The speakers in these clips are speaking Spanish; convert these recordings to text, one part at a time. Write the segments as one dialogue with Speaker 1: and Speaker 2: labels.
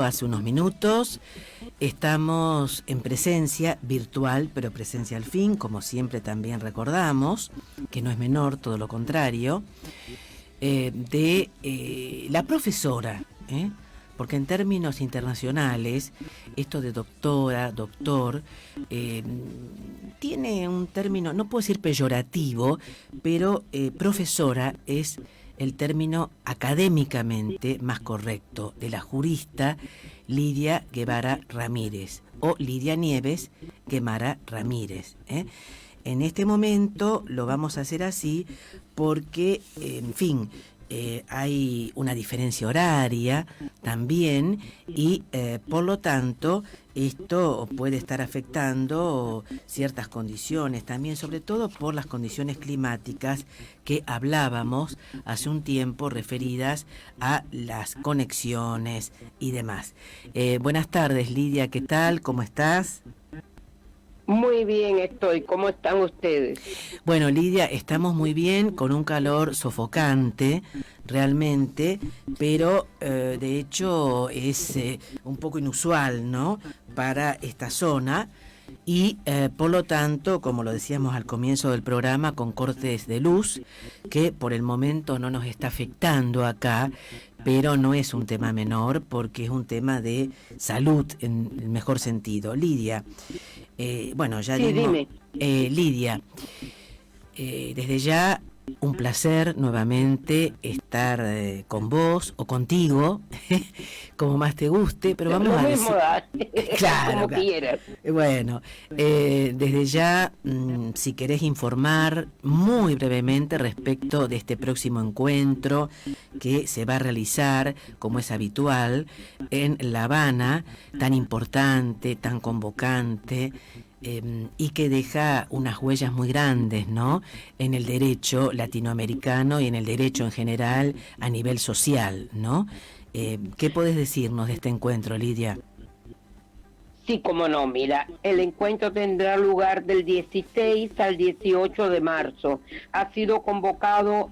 Speaker 1: Hace unos minutos estamos en presencia virtual, pero presencia al fin, como siempre también recordamos, que no es menor, todo lo contrario, de la profesora, porque en términos internacionales, esto de doctora, doctor, tiene un término, no puedo decir peyorativo, pero profesora es el término académicamente más correcto de la jurista Lidia Guevara Ramírez o Lidia Nieves Guevara Ramírez. En este momento lo vamos a hacer así porque, en fin, hay una diferencia horaria también y por lo tanto esto puede estar afectando ciertas condiciones también, sobre todo por las condiciones climáticas que hablábamos hace un tiempo referidas a las conexiones y demás. Buenas tardes, Lidia, ¿qué tal? ¿Cómo estás?
Speaker 2: Muy bien estoy. ¿Cómo están ustedes?
Speaker 1: Bueno, Lidia, estamos muy bien, con un calor sofocante, realmente, pero de hecho es un poco inusual, ¿no?, para esta zona y por lo tanto, como lo decíamos al comienzo del programa, con cortes de luz, que por el momento no nos está afectando acá, pero no es un tema menor porque es un tema de salud en el mejor sentido. Lidia, bueno, ya
Speaker 2: Sí,
Speaker 1: dimos...
Speaker 2: dime.
Speaker 1: Lidia, desde ya un placer nuevamente estar con vos o contigo, como más te guste, pero vamos
Speaker 2: Lo
Speaker 1: a
Speaker 2: mismo
Speaker 1: decir...
Speaker 2: da,
Speaker 1: Claro,
Speaker 2: como
Speaker 1: claro.
Speaker 2: quieras.
Speaker 1: Bueno, desde ya, si querés informar muy brevemente respecto de este próximo encuentro que se va a realizar, como es habitual, en La Habana, tan importante, tan convocante, y que deja unas huellas muy grandes, ¿no?, en el derecho latinoamericano y en el derecho en general a nivel social, ¿no? ¿Qué podés decirnos de este encuentro, Lidia?
Speaker 2: Sí, cómo no, mira, el encuentro tendrá lugar del 16 al 18 de marzo. Ha sido convocado,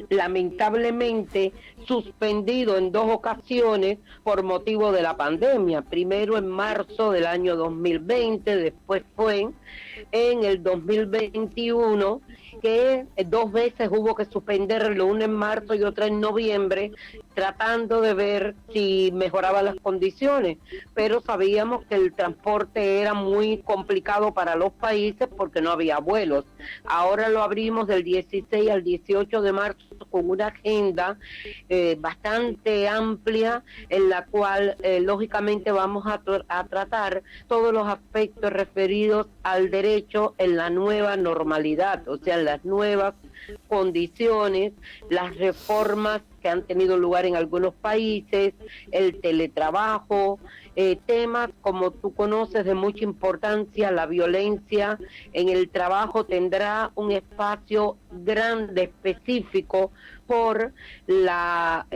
Speaker 2: lamentablemente, suspendido en 2 ocasiones por motivo de la pandemia. Primero en marzo del año 2020, después fue en el 2021, que 2 veces hubo que suspenderlo, una en marzo y otra en noviembre, tratando de ver si mejoraban las condiciones, pero sabíamos que el transporte era muy complicado para los países porque no había vuelos. Ahora lo abrimos del 16 al 18 de marzo con una agenda bastante amplia en la cual lógicamente vamos a tratar todos los aspectos referidos al derecho en la nueva normalidad, o sea, las nuevas condiciones, las reformas que han tenido lugar en algunos países, el teletrabajo, temas como tú conoces de mucha importancia, la violencia en el trabajo tendrá un espacio grande específico por la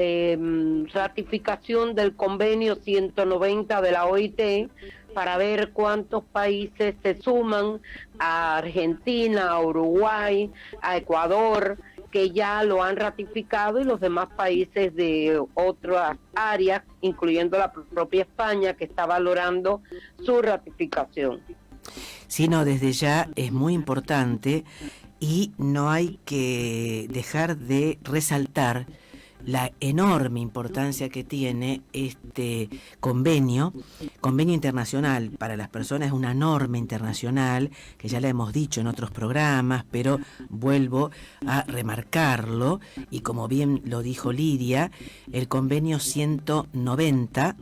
Speaker 2: ratificación del convenio 190 de la OIT, para ver cuántos países se suman a Argentina, a Uruguay, a Ecuador, que ya lo han ratificado, y los demás países de otras áreas, incluyendo la propia España, que está valorando su ratificación.
Speaker 1: Sí, no, desde ya es muy importante y no hay que dejar de resaltar la enorme importancia que tiene este convenio internacional. Para las personas es una norma internacional, que ya la hemos dicho en otros programas, pero vuelvo a remarcarlo, y como bien lo dijo Lidia, el convenio 190,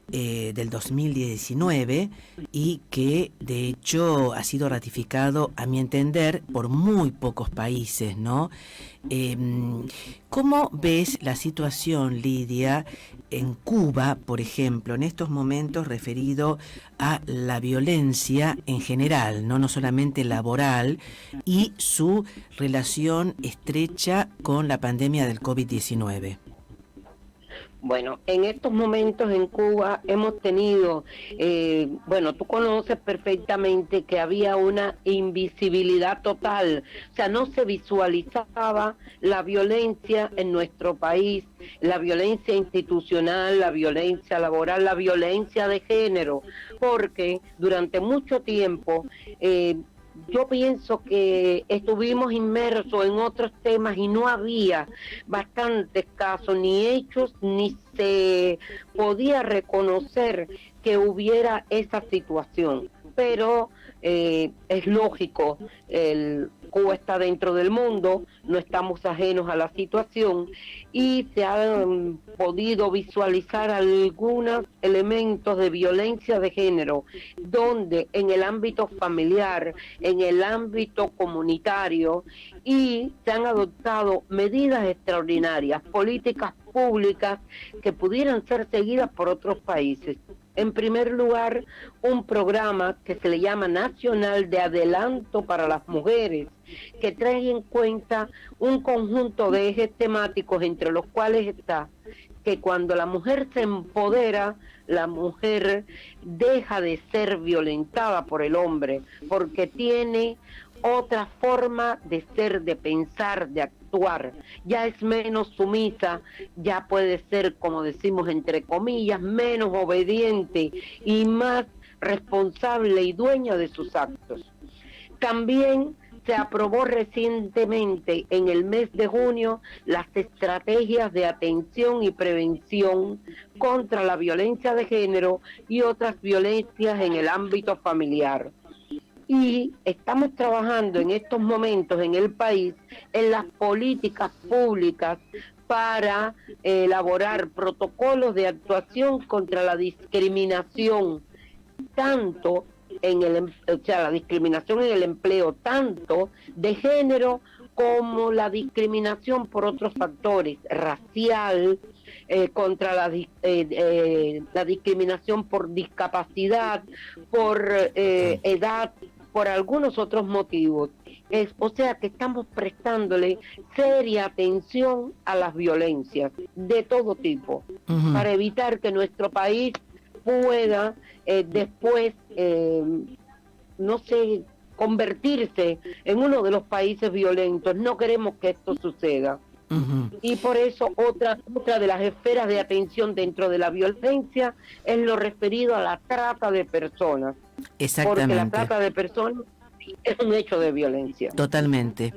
Speaker 1: del 2019, y que de hecho ha sido ratificado, a mi entender, por muy pocos países, ¿no? ¿Cómo ves la situación, Lidia, en Cuba, por ejemplo, en estos momentos referido a la violencia en general, no solamente laboral, y su relación estrecha con la pandemia del COVID-19?
Speaker 2: Bueno, en estos momentos en Cuba hemos tenido, bueno, tú conoces perfectamente que había una invisibilidad total, o sea, no se visualizaba la violencia en nuestro país, la violencia institucional, la violencia laboral, la violencia de género, porque durante mucho tiempo yo pienso que estuvimos inmersos en otros temas y no había bastantes casos ni hechos ni se podía reconocer que hubiera esa situación. Pero es lógico, Cuba está dentro del mundo, no estamos ajenos a la situación y se han podido visualizar algunos elementos de violencia de género, donde en el ámbito familiar, en el ámbito comunitario, y se han adoptado medidas extraordinarias, políticas públicas que pudieran ser seguidas por otros países. En primer lugar, un programa que se le llama Nacional de Adelanto para las Mujeres, que trae en cuenta un conjunto de ejes temáticos, entre los cuales está que cuando la mujer se empodera, la mujer deja de ser violentada por el hombre, porque tiene otra forma de ser, de pensar, de actuar. Ya es menos sumisa, ya puede ser, como decimos entre comillas, menos obediente y más responsable y dueña de sus actos. También se aprobó recientemente, en el mes de junio, las estrategias de atención y prevención contra la violencia de género y otras violencias en el ámbito familiar. Y estamos trabajando en estos momentos en el país en las políticas públicas para elaborar protocolos de actuación contra la discriminación, tanto o sea, la discriminación en el empleo, tanto de género como la discriminación por otros factores, racial, contra la discriminación por discapacidad, por edad, por algunos otros motivos. O sea que estamos prestándole seria atención a las violencias de todo tipo, para evitar que nuestro país pueda después, no sé, convertirse en uno de los países violentos. No queremos que esto suceda. Y por eso otra de las esferas de atención dentro de la violencia es lo referido a la trata de personas.
Speaker 1: Exactamente.
Speaker 2: Porque la trata de personas es un hecho de violencia.
Speaker 1: Totalmente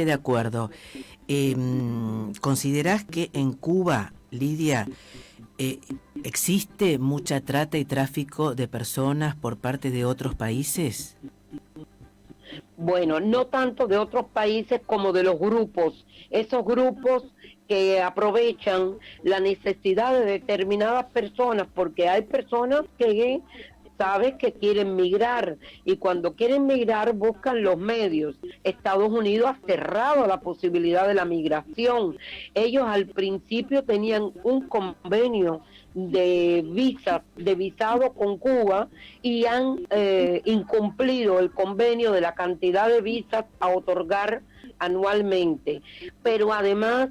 Speaker 1: de acuerdo. ¿Considerás que en Cuba, Lidia, existe mucha trata y tráfico de personas por parte de otros países?
Speaker 2: Bueno, no tanto de otros países como de los grupos, esos grupos que aprovechan la necesidad de determinadas personas, porque hay personas que sabes que quieren migrar y cuando quieren migrar buscan los medios. Estados Unidos ha cerrado la posibilidad de la migración. Ellos al principio tenían un convenio de visado con Cuba y han incumplido el convenio de la cantidad de visas a otorgar anualmente. Pero además,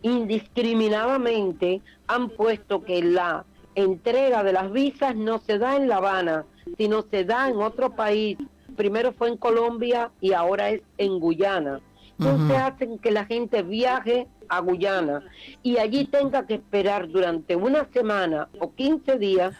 Speaker 2: indiscriminadamente han puesto que la entrega de las visas no se da en La Habana, sino se da en otro país. Primero fue en Colombia y ahora es en Guyana. Entonces hacen que la gente viaje a Guyana y allí tenga que esperar durante una semana o 15 días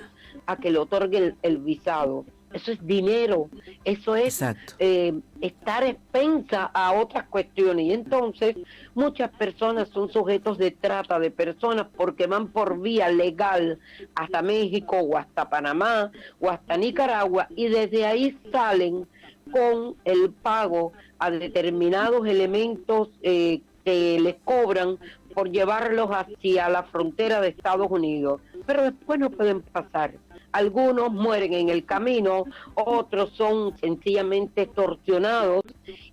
Speaker 2: a que le otorguen el visado. Eso es dinero, eso es estar expensa a otras cuestiones. Y entonces muchas personas son sujetos de trata de personas porque van por vía legal hasta México o hasta Panamá o hasta Nicaragua y desde ahí salen con el pago a determinados elementos que les cobran por llevarlos hacia la frontera de Estados Unidos. Pero después no pueden pasar. Algunos mueren en el camino, otros son sencillamente extorsionados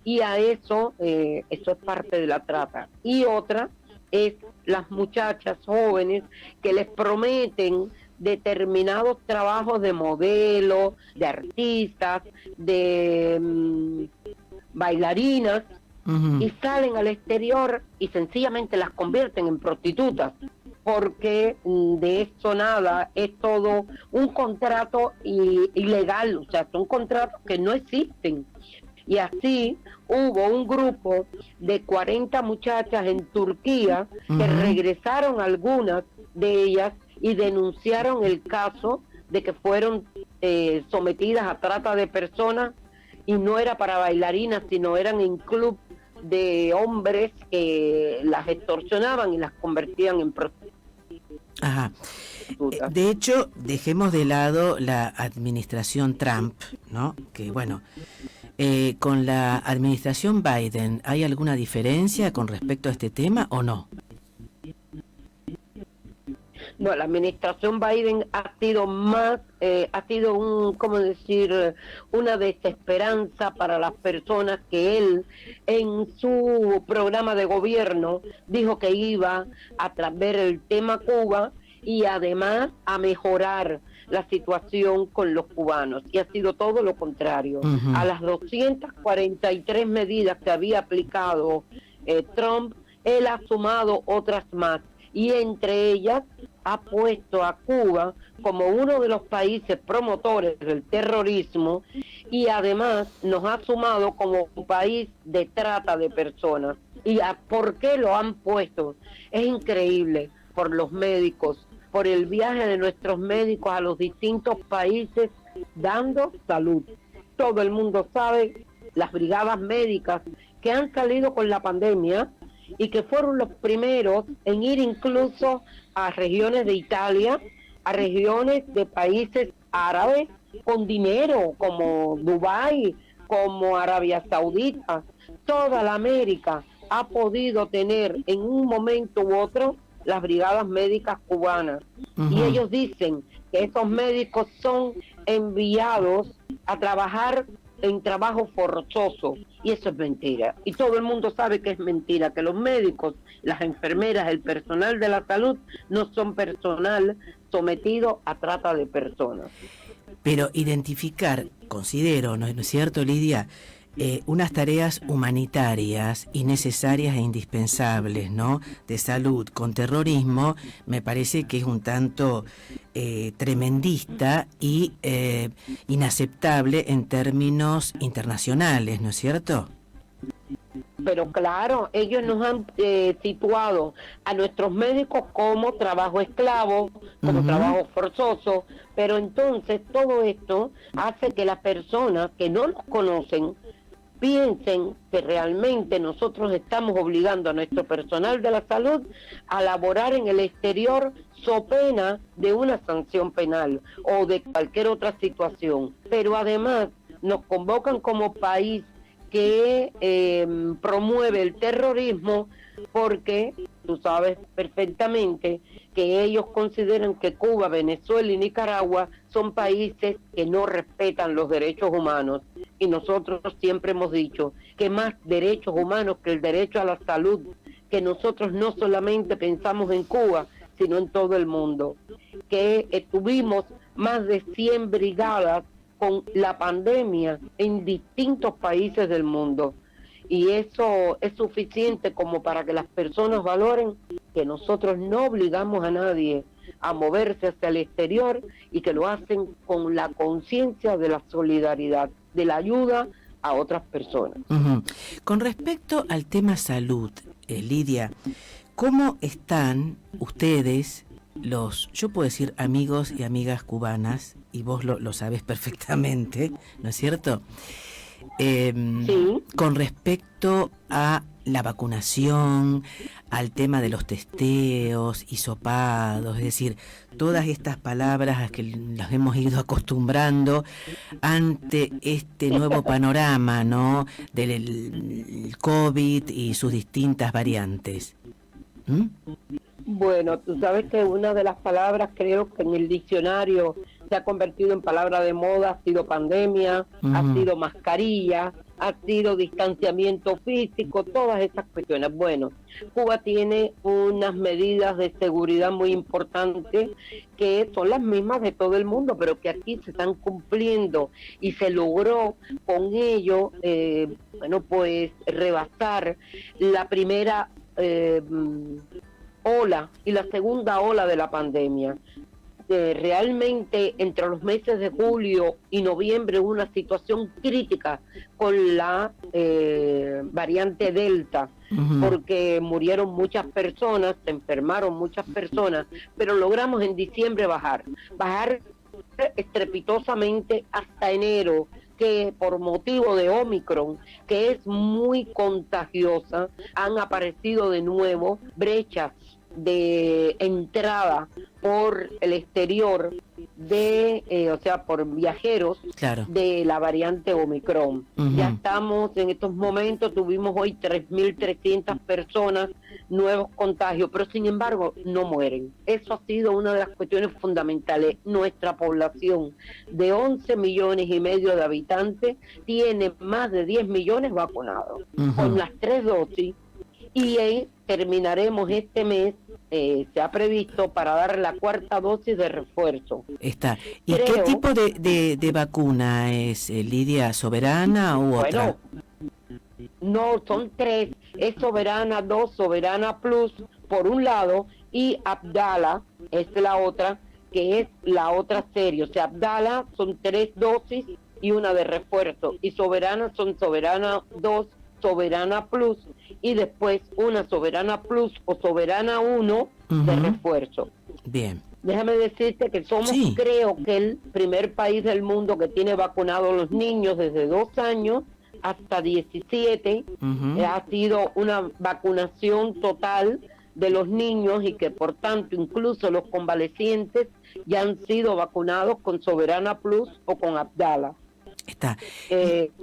Speaker 2: y a eso es parte de la trata. Y otra es las muchachas jóvenes que les prometen determinados trabajos de modelo, de artistas, de bailarinas y salen al exterior y sencillamente las convierten en prostitutas. porque de esto nada, es todo un contrato ilegal, o sea, son contratos que no existen. Y así hubo un grupo de 40 muchachas en Turquía que regresaron algunas de ellas y denunciaron el caso de que fueron sometidas a trata de personas, y no era para bailarinas, sino eran en club de hombres que las extorsionaban y las convertían en prostitutas.
Speaker 1: Ajá. De hecho, dejemos de lado la administración Trump, ¿no? Que bueno, con la administración Biden, ¿hay alguna diferencia con respecto a este tema o no?
Speaker 2: No, la administración Biden ha sido más, ha sido ¿cómo decir? Una desesperanza para las personas que él, en su programa de gobierno, dijo que iba a ver el tema Cuba y además a mejorar la situación con los cubanos. Y ha sido todo lo contrario. A las 243 medidas que había aplicado Trump, él ha sumado otras más. Y entre ellas ha puesto a Cuba como uno de los países promotores del terrorismo, y además nos ha sumado como un país de trata de personas. ¿Y por qué lo han puesto? Es increíble, por los médicos, por el viaje de nuestros médicos a los distintos países dando salud. Todo el mundo sabe las brigadas médicas que han salido con la pandemia y que fueron los primeros en ir incluso a regiones de Italia, a regiones de países árabes con dinero, como Dubái, como Arabia Saudita. Toda la América ha podido tener en un momento u otro las brigadas médicas cubanas. Y ellos dicen que esos médicos son enviados a trabajar en trabajo forzoso, y eso es mentira, y todo el mundo sabe que es mentira, que los médicos, las enfermeras, el personal de la salud no son personal sometido a trata de personas.
Speaker 1: Pero identificar, considero, ¿no es cierto, Lidia? Unas tareas humanitarias y necesarias e indispensables, ¿no?, de salud con terrorismo, me parece que es un tanto tremendista y inaceptable en términos internacionales, ¿no es cierto?
Speaker 2: Pero claro, ellos nos han situado a nuestros médicos como trabajo esclavo, como trabajo forzoso, pero entonces todo esto hace que las personas que no nos conocen piensen que realmente nosotros estamos obligando a nuestro personal de la salud a laborar en el exterior so pena de una sanción penal o de cualquier otra situación. Pero además nos convocan como país que promueve el terrorismo, porque tú sabes perfectamente que ellos consideran que Cuba, Venezuela y Nicaragua son países que no respetan los derechos humanos, y nosotros siempre hemos dicho que más derechos humanos que el derecho a la salud, que nosotros no solamente pensamos en Cuba, sino en todo el mundo, que tuvimos más de 100 brigadas con la pandemia en distintos países del mundo, y eso es suficiente como para que las personas valoren que nosotros no obligamos a nadie a moverse hacia el exterior y que lo hacen con la conciencia de la solidaridad, de la ayuda a otras personas.
Speaker 1: Con respecto al tema salud, Lidia, ¿cómo están ustedes, yo puedo decir amigos y amigas cubanas, y vos lo sabés perfectamente, ¿no es cierto? Sí. Con respecto a la vacunación, al tema de los testeos, hisopados, es decir, todas estas palabras a que las hemos ido acostumbrando ante este nuevo panorama, ¿no?, del COVID y sus distintas variantes.
Speaker 2: Bueno, tú sabes que una de las palabras, creo que en el diccionario se ha convertido en palabra de moda, ha sido pandemia, ha sido mascarilla, ha sido distanciamiento físico, todas esas cuestiones. Bueno, Cuba tiene unas medidas de seguridad muy importantes que son las mismas de todo el mundo, pero que aquí se están cumpliendo, y se logró con ello, pues rebasar la primera ola y la segunda ola de la pandemia. Realmente entre los meses de julio y noviembre hubo una situación crítica con la variante Delta, porque murieron muchas personas, se enfermaron muchas personas, pero logramos en diciembre bajar estrepitosamente hasta enero, que por motivo de Omicron, que es muy contagiosa, han aparecido de nuevo brechas de entrada por el exterior o sea, por viajeros,
Speaker 1: claro,
Speaker 2: de la variante Omicron. Ya estamos en estos momentos, tuvimos hoy 3.300 personas nuevos contagios, pero sin embargo no mueren. Eso ha sido una de las cuestiones fundamentales. Nuestra población de 11 millones y medio de habitantes tiene más de 10 millones vacunados con las 3 dosis, y terminaremos este mes, se ha previsto, para dar la 4ª dosis de refuerzo.
Speaker 1: Está. ¿Y qué tipo de vacuna es, Lidia? ¿Soberana u otra?
Speaker 2: No, son 3. Es Soberana 2, Soberana Plus, por un lado, y Abdala es la otra, que es la otra serie. O sea, Abdala son 3 dosis y una de refuerzo, y Soberana son Soberana 2, Soberana Plus, y después una Soberana Plus o Soberana 1 de refuerzo.
Speaker 1: Bien.
Speaker 2: Déjame decirte que somos, creo que el primer país del mundo que tiene vacunados a los niños desde 2 años hasta 17. Ha sido una vacunación total de los niños, y que por tanto incluso los convalecientes ya han sido vacunados con Soberana Plus o con Abdala.
Speaker 1: Está.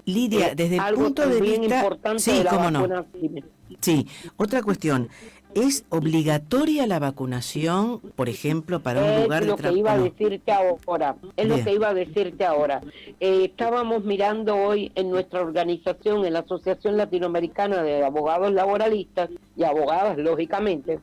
Speaker 1: Lidia, desde el punto de vista
Speaker 2: importante,
Speaker 1: sí,
Speaker 2: de la
Speaker 1: cómo
Speaker 2: vacuna,
Speaker 1: no. Sí, otra cuestión. ¿Es obligatoria la vacunación, por ejemplo, para un lugar de trabajo?
Speaker 2: Es lo que iba a decirte ahora. Estábamos mirando hoy en nuestra organización, en la Asociación Latinoamericana de Abogados Laboralistas y Abogadas, lógicamente,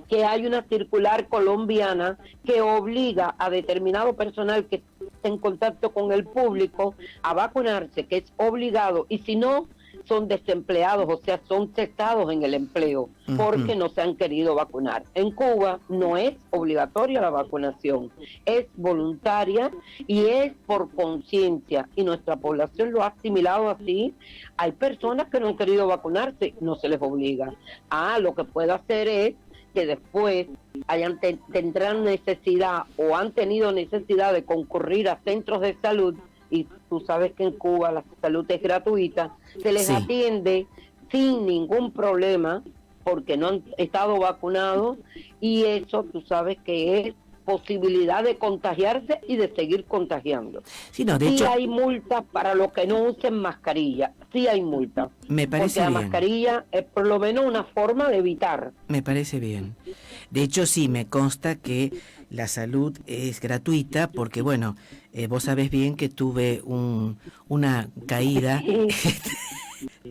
Speaker 2: que hay una circular colombiana que obliga a determinado personal que esté en contacto con el público a vacunarse, que es obligado, y si no, son desempleados, o sea, son cesados en el empleo porque no se han querido vacunar. En Cuba no es obligatoria la vacunación, es voluntaria y es por conciencia, y nuestra población lo ha asimilado así. Hay personas que no han querido vacunarse, no se les obliga. Lo que puede hacer es que después tendrán necesidad o han tenido necesidad de concurrir a centros de salud, y tú sabes que en Cuba la salud es gratuita, se les atiende sin ningún problema porque no han estado vacunados, y eso tú sabes que es posibilidad de contagiarse y de seguir contagiando.
Speaker 1: Sí, no, de hecho,
Speaker 2: hay multas para los que no usen mascarilla, sí hay multas.
Speaker 1: Me parece
Speaker 2: porque
Speaker 1: bien.
Speaker 2: La mascarilla es por lo menos una forma de evitar.
Speaker 1: Me parece bien. De hecho, sí, me consta que la salud es gratuita porque, bueno, vos sabés bien que tuve una caída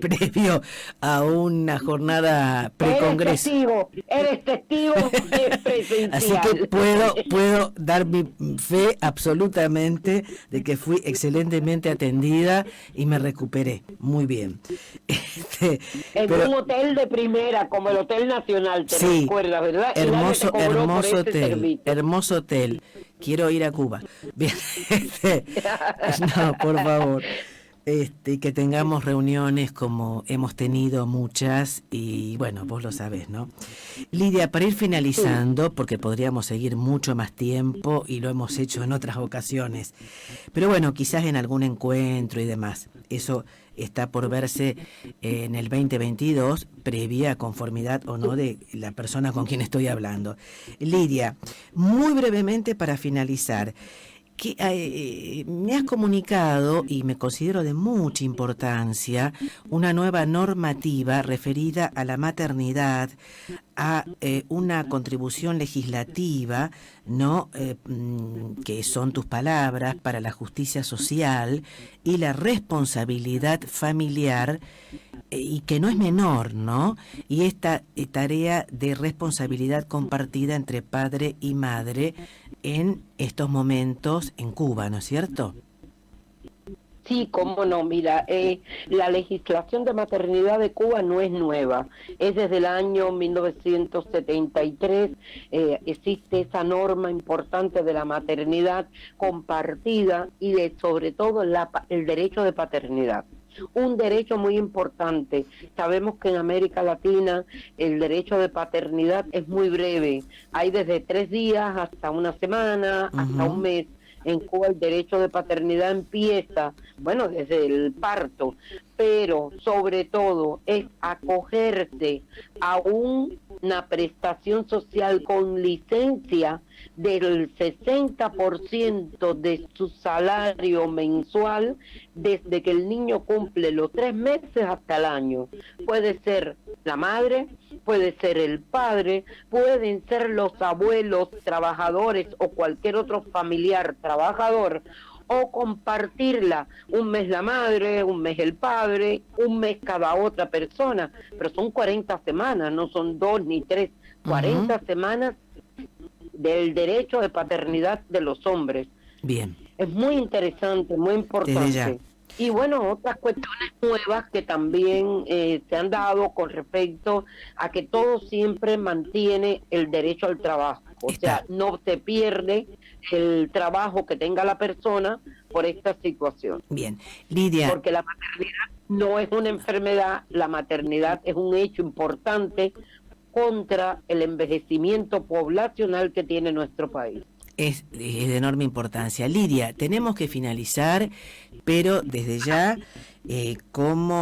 Speaker 1: previo a una jornada precongreso.
Speaker 2: Eres testigo presencial.
Speaker 1: Así que puedo dar mi fe absolutamente de que fui excelentemente atendida y me recuperé muy bien.
Speaker 2: En un hotel de primera, como el Hotel Nacional, te recuerdas, ¿verdad?
Speaker 1: Hermoso hotel. Quiero ir a Cuba. Bien, no, por favor. Que tengamos reuniones como hemos tenido muchas, y bueno, vos lo sabés, ¿no? Lidia, para ir finalizando, porque podríamos seguir mucho más tiempo y lo hemos hecho en otras ocasiones, pero bueno, quizás en algún encuentro y demás, eso está por verse en el 2022, previa conformidad o no de la persona con quien estoy hablando. Lidia, muy brevemente para finalizar, que me has comunicado, y me considero de mucha importancia, una nueva normativa referida a la maternidad, a una contribución legislativa, ¿no? Que son tus palabras, para la justicia social y la responsabilidad familiar, y que no es menor, ¿no? Y esta tarea de responsabilidad compartida entre padre y madre en estos momentos en Cuba, ¿no es cierto?
Speaker 2: Sí, cómo no, mira, la legislación de maternidad de Cuba no es nueva, es desde el año 1973, existe esa norma importante de la maternidad compartida y de sobre todo el derecho de paternidad. Un derecho muy importante. Sabemos que en América Latina el derecho de paternidad es muy breve. Hay desde 3 días hasta una semana, hasta un
Speaker 1: Ujú.
Speaker 2: mes. En Cuba el derecho de paternidad empieza, bueno, desde el parto, pero sobre todo es acogerse a una prestación social con licencia del 60% de su salario mensual desde que el niño cumple los 3 meses hasta el año. Puede ser la madre, puede ser el padre, pueden ser los abuelos trabajadores o cualquier otro familiar trabajador, o compartirla, un mes la madre, un mes el padre, un mes cada otra persona, pero son 40 semanas, no son 2 ni 3,
Speaker 1: Ujú.
Speaker 2: 40 semanas del derecho de paternidad de los hombres.
Speaker 1: Bien,
Speaker 2: Es muy interesante, muy
Speaker 1: desde ya.
Speaker 2: importante. Y bueno, otras cuestiones nuevas que también se han dado con respecto a que todo siempre mantiene el derecho al trabajo. O
Speaker 1: Está.
Speaker 2: sea, no se pierde el trabajo que tenga la persona por esta situación.
Speaker 1: Bien. Lidia,
Speaker 2: Porque la maternidad no es una enfermedad, la maternidad es un hecho importante contra el envejecimiento poblacional que tiene nuestro país.
Speaker 1: es de enorme importancia. Lidia, tenemos que finalizar, pero desde ya, ¿cómo